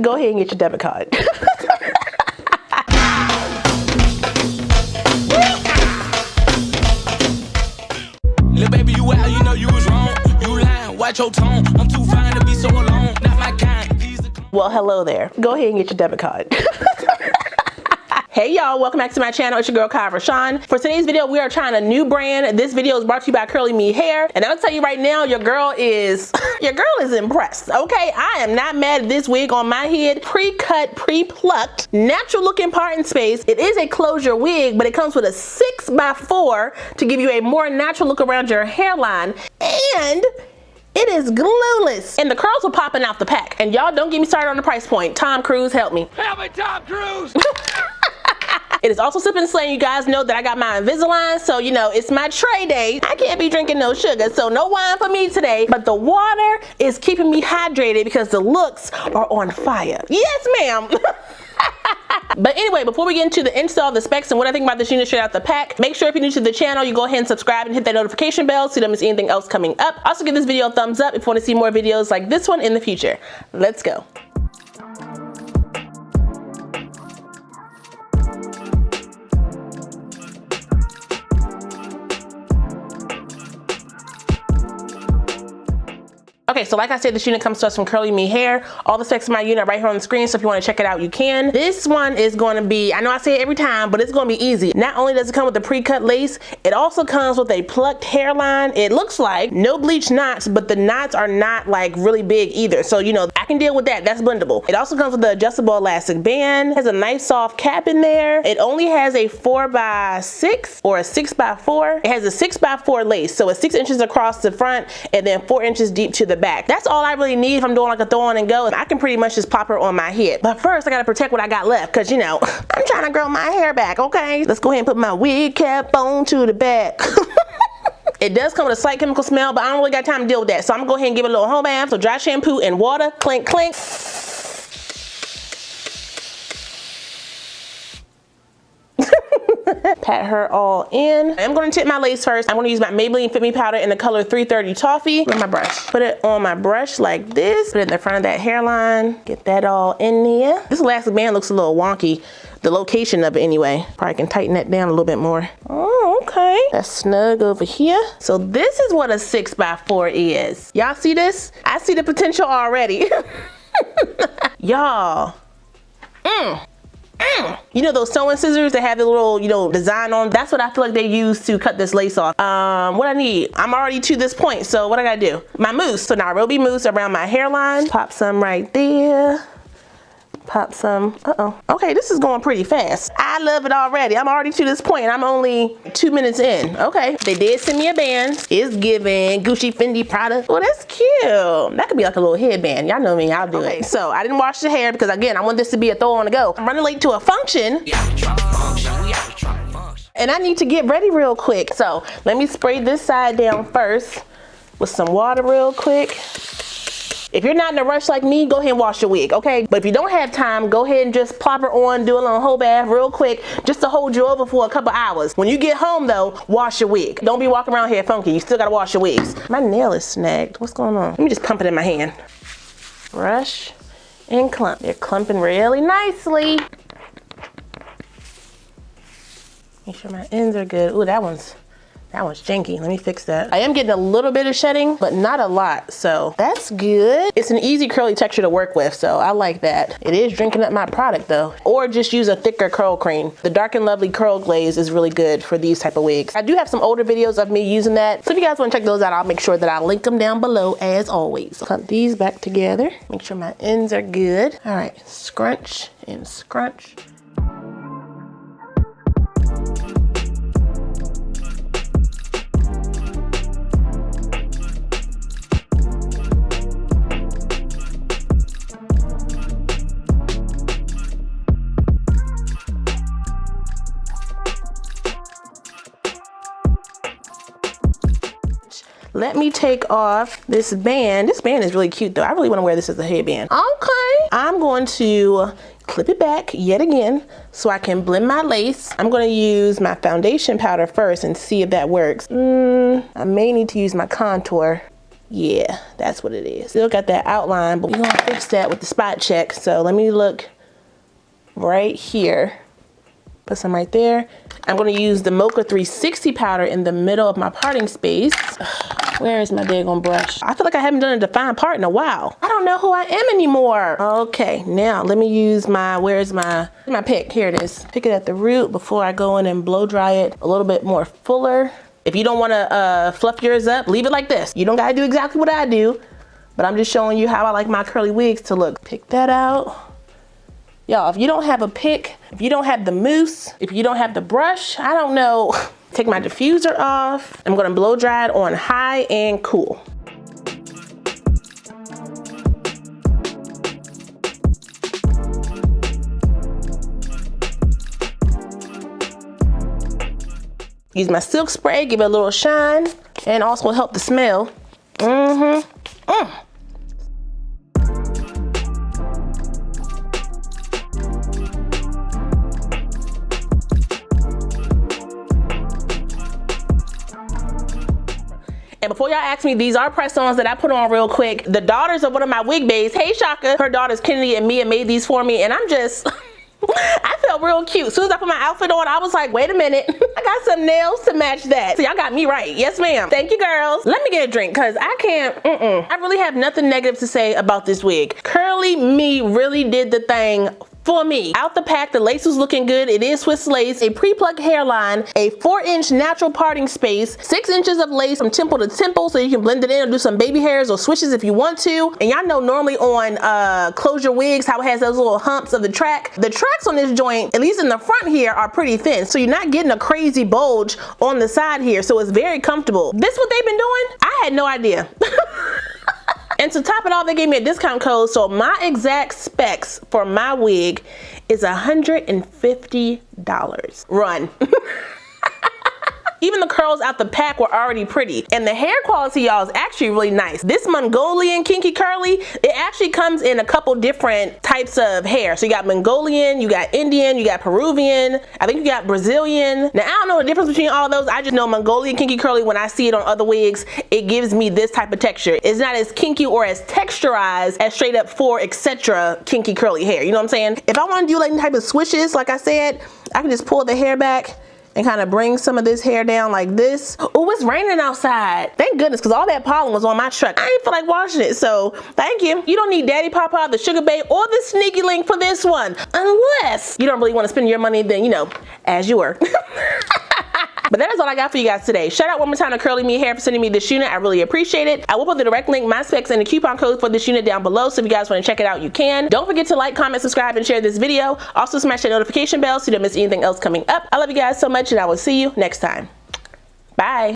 Go ahead and get your debit card. Little baby, you out, you know you was wrong. You lying, watch your tone. I'm too fine to be so alone. Not my kind. Well, hello there. Go ahead and get your debit card. Hey y'all, welcome back to my channel. It's your girl RaShon. For today's video, we are trying a new brand. This video is brought to you by CurlyMe Hair. And I'll tell you right now, your girl is impressed. Okay, I am not mad at this wig on my head. Pre-cut, pre-plucked, natural looking part in space. It is a closure wig, but it comes with a 6x4 to give you a more natural look around your hairline. And it is glueless. And the curls are popping out the pack. And y'all don't get me started on the price point. Tom Cruise, help me. Help me, Tom Cruise! It is also sipping slaying. You guys know that I got my Invisalign, so you know it's my tray day. I can't be drinking no sugar, so no wine for me today. But the water is keeping me hydrated because the looks are on fire. Yes, ma'am. But anyway, before we get into the install, the specs, and what I think about this unit straight out the pack, make sure if you're new to the channel, you go ahead and subscribe and hit that notification bell so you don't miss anything else coming up. Also give this video a thumbs up if you want to see more videos like this one in the future. Let's go. Okay, so like I said, this unit comes to us from CurlyMe Hair. All the specs of my unit are right here on the screen, so if you want to check it out, you can. This one is going to be, I know I say it every time, but it's going to be easy. Not only does it come with the pre-cut lace, it also comes with a plucked hairline. It looks like no bleach knots, but the knots are not like really big either. So, you know, I can deal with that. That's blendable. It also comes with the adjustable elastic band. It has a nice soft cap in there. It only has a 4x6 or a 6x4. It has a 6x4 lace, so it's 6 inches across the front and then 4 inches deep to the back. That's all I really need if I'm doing like a throw on and go. I can pretty much just pop her on my head. But first I gotta protect what I got left because you know, I'm trying to grow my hair back, okay? Let's go ahead and put my wig cap on to the back. It does come with a slight chemical smell, but I don't really got time to deal with that. So I'm gonna go ahead and give it a little home bath. So dry shampoo and water, clink, clink. Pat her all in. I'm going to tip my lace first. I'm going to use my Maybelline Fit Me powder in the color 330 Toffee with my brush. Put it on my brush like this. Put it in the front of that hairline. Get that all in there. This elastic band looks a little wonky. The location of it anyway. Probably can tighten that down a little bit more. Oh, okay. That's snug over here. So this is what a 6x4 is. Y'all see this? I see the potential already. Y'all. You know those sewing scissors that have the little, you know, design on? That's what I feel like they use to cut this lace off. What I need? I'm already to this point, so what I gotta do? My mousse, so Nairobi mousse around my hairline. Pop some right there. Pop some, okay, this is going pretty fast. I love it already. I'm already to this point. I'm only 2 minutes in. Okay, they did send me a band. It's giving Gucci Fendi Prada. Oh, that's cute. That could be like a little headband. Y'all know me, I'll do it. So I didn't wash the hair because again, I want this to be a throw on the go. I'm running late to a function. And I need to get ready real quick. So let me spray this side down first with some water real quick. If you're not in a rush like me, go ahead and wash your wig, okay? But if you don't have time, go ahead and just plop her on, do a little whole bath real quick, just to hold you over for a couple hours. When you get home though, wash your wig. Don't be walking around here funky. You still gotta wash your wigs. My nail is snagged. What's going on? Let me just pump it in my hand. Brush and clump. They're clumping really nicely. Make sure my ends are good. Ooh, that one's janky. Let me fix that. I am getting a little bit of shedding, but not a lot, so that's good. It's an easy curly texture to work with, so I like that. It is drinking up my product though. Or just use a thicker curl cream. The Dark and Lovely Curl Glaze is really good for these type of wigs. I do have some older videos of me using that, so if you guys want to check those out, I'll make sure that I link them down below as always. Clump these back together. Make sure my ends are good. All right, scrunch and scrunch. Let me take off this band. This band is really cute though. I really want to wear this as a headband. Okay. I'm going to clip it back yet again so I can blend my lace. I'm going to use my foundation powder first and see if that works. I may need to use my contour. Yeah, that's what it is. Still got that outline, but we're gonna fix that with the spot check. So let me look right here. Put some right there. I'm gonna use the Mocha 360 powder in the middle of my parting space. Where is my daggone brush? I feel like I haven't done a defined part in a while. I don't know who I am anymore. Okay, now let me use my, where's my pick? Here it is. Pick it at the root before I go in and blow dry it a little bit more fuller. If you don't wanna fluff yours up, leave it like this. You don't gotta do exactly what I do, but I'm just showing you how I like my curly wigs to look. Pick that out. Y'all, if you don't have a pick, if you don't have the mousse, if you don't have the brush, I don't know. Take my diffuser off. I'm gonna blow dry it on high and cool. Use my silk spray, give it a little shine, and also help the smell. And before y'all ask me, these are press-ons that I put on real quick. The daughters of one of my wig babes, hey Shaka, her daughters Kennedy and Mia made these for me, and I'm just, I felt real cute. As soon as I put my outfit on, I was like, wait a minute, I got some nails to match that. So y'all got me right. Yes, ma'am. Thank you, girls. Let me get a drink, because I can't, I really have nothing negative to say about this wig. CurlyMe really did the thing for me. Out the pack, the lace was looking good. It is Swiss lace, a pre-plucked hairline, a 4-inch natural parting space, 6 inches of lace from temple to temple so you can blend it in or do some baby hairs or swishes if you want to. And y'all know normally on closure wigs how it has those little humps of the track. The tracks on this joint, at least in the front here, are pretty thin. So you're not getting a crazy bulge on the side here. So it's very comfortable. This what they've been doing? I had no idea. And to top it off, they gave me a discount code, so my exact specs for my wig is $150. Run. Even the curls out the pack were already pretty. And the hair quality, y'all, is actually really nice. This Mongolian Kinky Curly, it actually comes in a couple different types of hair. So you got Mongolian, you got Indian, you got Peruvian, I think you got Brazilian. Now, I don't know the difference between all those. I just know Mongolian Kinky Curly, when I see it on other wigs, it gives me this type of texture. It's not as kinky or as texturized as straight up for etc. kinky curly hair. You know what I'm saying? If I want to do like type of swishes, like I said, I can just pull the hair back and kind of bring some of this hair down like this. Oh, it's raining outside. Thank goodness, because all that pollen was on my truck. I didn't feel like washing it, so thank you. You don't need Daddy Papa, the Sugar Babe, or the sneaky link for this one, unless you don't really want to spend your money, then, you know, as you were. But that is all I got for you guys today. Shout out one more time to CurlyMe Hair for sending me this unit. I really appreciate it. I will put the direct link, my specs, and the coupon code for this unit down below, so if you guys want to check it out, you can. Don't forget to like, comment, subscribe, and share this video. Also smash that notification bell so you don't miss anything else coming up. I love you guys so much, and I will see you next time. Bye.